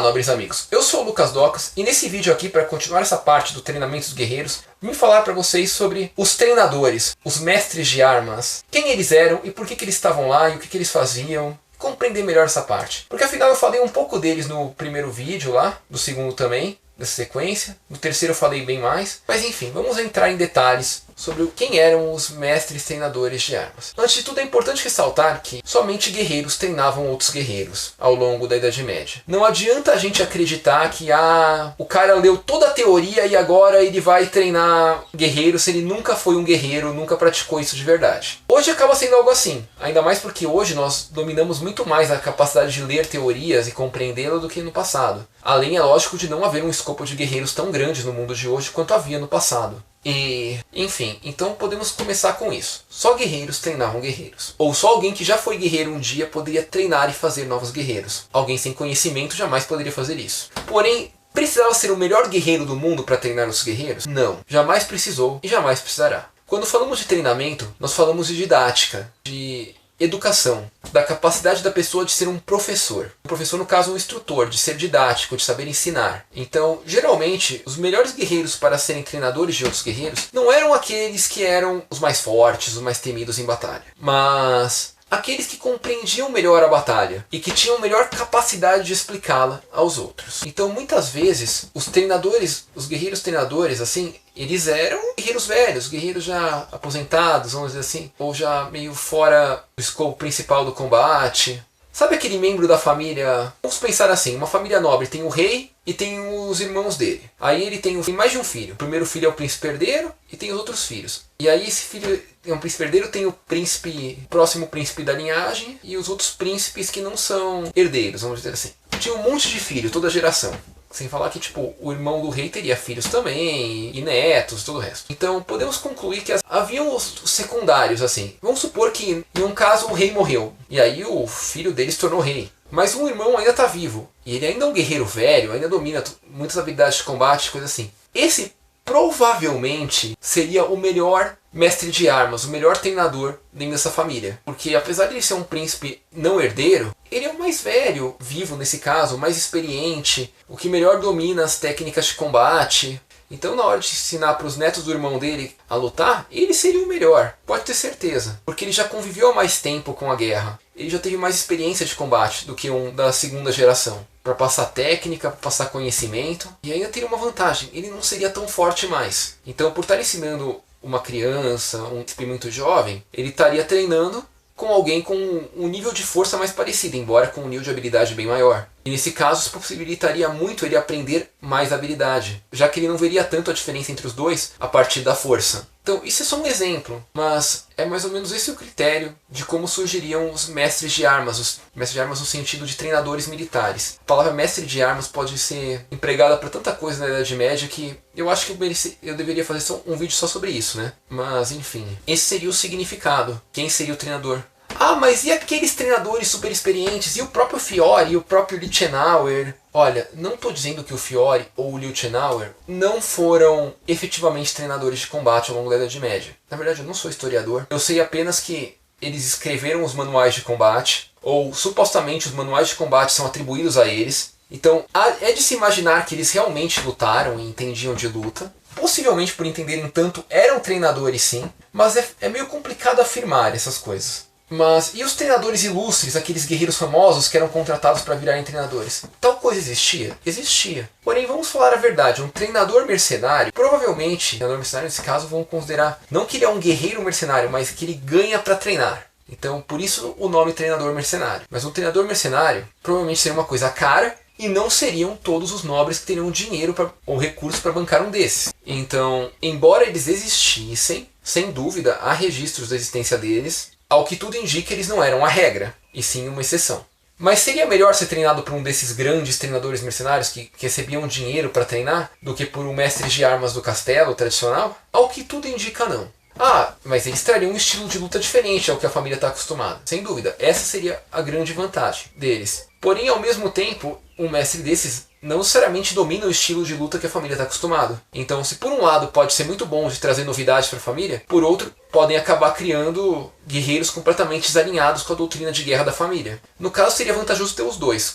nobres amigos, eu sou o Lucas Docas e nesse vídeo aqui, para continuar essa parte do treinamento dos guerreiros, vim falar para vocês sobre os treinadores, os mestres de armas, quem eles eram e por que eles estavam lá e o que eles faziam, compreender melhor essa parte. Porque afinal eu falei um pouco deles no primeiro vídeo lá, do segundo também, dessa sequência, no terceiro eu falei bem mais, mas enfim, vamos entrar em detalhes sobre quem eram os mestres treinadores de armas. Antes de tudo é importante ressaltar que somente guerreiros treinavam outros guerreiros ao longo da Idade Média. Não adianta a gente acreditar que o cara leu toda a teoria e agora ele vai treinar guerreiros se ele nunca foi um guerreiro, nunca praticou isso de verdade. Hoje acaba sendo algo assim, ainda mais porque hoje nós dominamos muito mais a capacidade de ler teorias e compreendê-la do que no passado. Além, é lógico, de não haver um escopo de guerreiros tão grande no mundo de hoje quanto havia no passado. E, enfim, então podemos começar com isso. Só guerreiros treinavam guerreiros. Ou só alguém que já foi guerreiro um dia poderia treinar e fazer novos guerreiros. Alguém sem conhecimento jamais poderia fazer isso. Porém, precisava ser o melhor guerreiro do mundo para treinar os guerreiros? Não, jamais precisou e jamais precisará. Quando falamos de treinamento, nós falamos de didática, de educação, da capacidade da pessoa de ser um professor. Um professor, no caso, um instrutor, de ser didático, de saber ensinar. Então, geralmente, os melhores guerreiros para serem treinadores de outros guerreiros não eram aqueles que eram os mais fortes, os mais temidos em batalha, mas aqueles que compreendiam melhor a batalha e que tinham melhor capacidade de explicá-la aos outros. Então, muitas vezes, os treinadores, os guerreiros treinadores, assim, eles eram guerreiros velhos, guerreiros já aposentados, vamos dizer assim, ou já meio fora do escopo principal do combate. Sabe aquele membro da família? Vamos pensar assim, uma família nobre tem o rei e tem os irmãos dele. Aí ele tem mais de um filho. O primeiro filho é o príncipe herdeiro e tem os outros filhos. E aí esse filho é um príncipe herdeiro, tem o príncipe, próximo príncipe da linhagem e os outros príncipes que não são herdeiros, vamos dizer assim. Tinha um monte de filhos, toda a geração. Sem falar que, tipo, o irmão do rei teria filhos também, e netos, todo o resto. Então, podemos concluir que haviam os secundários, assim. Vamos supor que, em um caso, o rei morreu. E aí o filho dele se tornou rei. Mas um irmão ainda está vivo. E ele ainda é um guerreiro velho, ainda domina muitas habilidades de combate, coisa assim. Esse provavelmente seria o melhor mestre de armas, o melhor treinador dentro dessa família. Porque apesar de ele ser um príncipe não herdeiro, ele é o mais velho, vivo nesse caso, o mais experiente, o que melhor domina as técnicas de combate. Então, na hora de ensinar para os netos do irmão dele a lutar, ele seria o melhor, pode ter certeza. Porque ele já conviveu há mais tempo com a guerra. Ele já teve mais experiência de combate do que um da segunda geração. Para passar técnica, para passar conhecimento. E ainda teria uma vantagem, ele não seria tão forte mais. Então, por estar ensinando uma criança, um tipo muito jovem, ele estaria treinando com alguém com um nível de força mais parecido, embora com um nível de habilidade bem maior. E nesse caso, isso possibilitaria muito ele aprender mais habilidade, já que ele não veria tanto a diferença entre os dois a partir da força. Então, isso é só um exemplo, mas é mais ou menos esse o critério de como surgiriam os mestres de armas no sentido de treinadores militares. A palavra mestre de armas pode ser empregada para tanta coisa na Idade Média que eu acho que eu deveria fazer um vídeo só sobre isso, né? Mas, enfim, esse seria o significado. Quem seria o treinador? Ah, mas e aqueles treinadores super experientes? E o próprio Fiore e o próprio Lichtenauer? Olha, não estou dizendo que o Fiore ou o Lichtenauer não foram efetivamente treinadores de combate ao longo da Idade Média. Na verdade, eu não sou historiador. Eu sei apenas que eles escreveram os manuais de combate, ou supostamente os manuais de combate são atribuídos a eles. Então, é de se imaginar que eles realmente lutaram e entendiam de luta. Possivelmente, por entenderem tanto, eram treinadores sim, mas é meio complicado afirmar essas coisas. Mas, e os treinadores ilustres, aqueles guerreiros famosos que eram contratados para virarem treinadores? Tal coisa existia? Existia. Porém, vamos falar a verdade, um treinador mercenário, provavelmente, treinador mercenário nesse caso, vamos considerar, não que ele é um guerreiro mercenário, mas que ele ganha para treinar. Então, por isso o nome treinador mercenário. Mas um treinador mercenário provavelmente seria uma coisa cara, e não seriam todos os nobres que teriam dinheiro ou recursos para bancar um desses. Então, embora eles existissem, sem dúvida, há registros da existência deles, ao que tudo indica, eles não eram a regra, e sim uma exceção. Mas seria melhor ser treinado por um desses grandes treinadores mercenários que recebiam dinheiro para treinar do que por um mestre de armas do castelo tradicional? Ao que tudo indica, não. Ah, mas eles trariam um estilo de luta diferente ao que a família está acostumada. Sem dúvida, essa seria a grande vantagem deles. Porém, ao mesmo tempo, um mestre desses não necessariamente domina o estilo de luta que a família está acostumada. Então, se por um lado pode ser muito bom de trazer novidades para a família, por outro, podem acabar criando guerreiros completamente desalinhados com a doutrina de guerra da família. No caso, seria vantajoso ter os dois,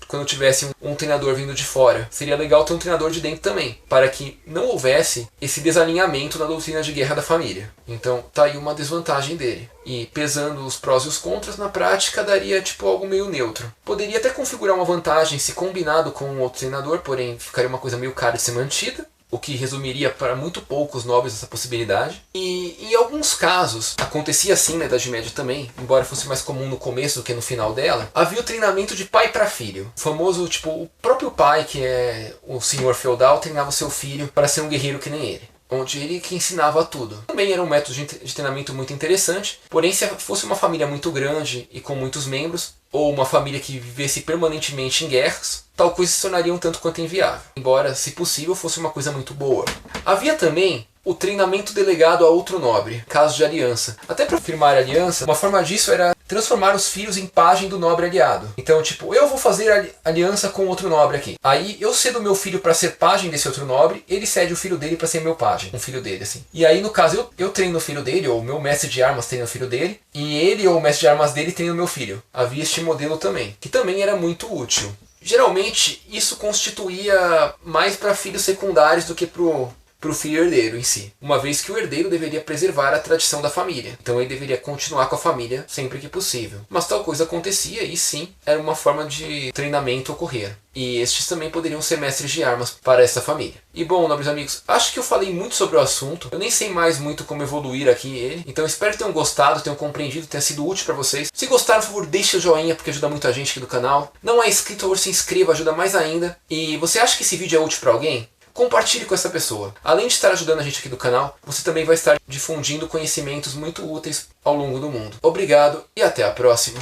quando tivesse um treinador vindo de fora. Seria legal ter um treinador de dentro também, para que não houvesse esse desalinhamento na doutrina de guerra da família. Então tá aí uma desvantagem dele. E pesando os prós e os contras, na prática daria tipo algo meio neutro. Poderia até configurar uma vantagem se combinado com um outro treinador, porém ficaria uma coisa meio cara de ser mantida, o que resumiria para muito poucos nobres essa possibilidade. E em alguns casos, acontecia assim na Idade Média também, embora fosse mais comum no começo do que no final dela, havia o treinamento de pai para filho. O famoso, tipo, o próprio pai, que é o senhor feudal, treinava o seu filho para ser um guerreiro que nem ele, onde ele que ensinava tudo. Também era um método de treinamento muito interessante, porém se fosse uma família muito grande e com muitos membros, ou uma família que vivesse permanentemente em guerras, tal coisa se tornaria um tanto quanto inviável, embora, se possível, fosse uma coisa muito boa. Havia também o treinamento delegado a outro nobre, caso de aliança. Até para firmar a aliança, uma forma disso era transformar os filhos em pajem do nobre aliado. Então, tipo, eu vou fazer aliança com outro nobre aqui. Aí eu cedo meu filho para ser pajem desse outro nobre, ele cede o filho dele para ser meu pajem, um filho dele, assim. E aí, no caso, eu treino o filho dele, ou o meu mestre de armas treina o filho dele, e ele ou o mestre de armas dele treina o meu filho. Havia este modelo também, que também era muito útil. Geralmente, isso constituía mais para filhos secundários do que pro filho herdeiro em si, uma vez que o herdeiro deveria preservar a tradição da família, então ele deveria continuar com a família sempre que possível. Mas tal coisa acontecia e sim, era uma forma de treinamento ocorrer. E estes também poderiam ser mestres de armas para essa família. E bom, nobres amigos, acho que eu falei muito sobre o assunto, eu nem sei mais muito como evoluir aqui ele, então espero que tenham gostado, tenham compreendido, tenha sido útil para vocês. Se gostaram, por favor, deixe o joinha, porque ajuda muito a gente aqui do canal. Não é inscrito, por favor, se inscreva, ajuda mais ainda. E você acha que esse vídeo é útil para alguém? Compartilhe com essa pessoa. Além de estar ajudando a gente aqui do canal, você também vai estar difundindo conhecimentos muito úteis ao longo do mundo. Obrigado e até a próxima.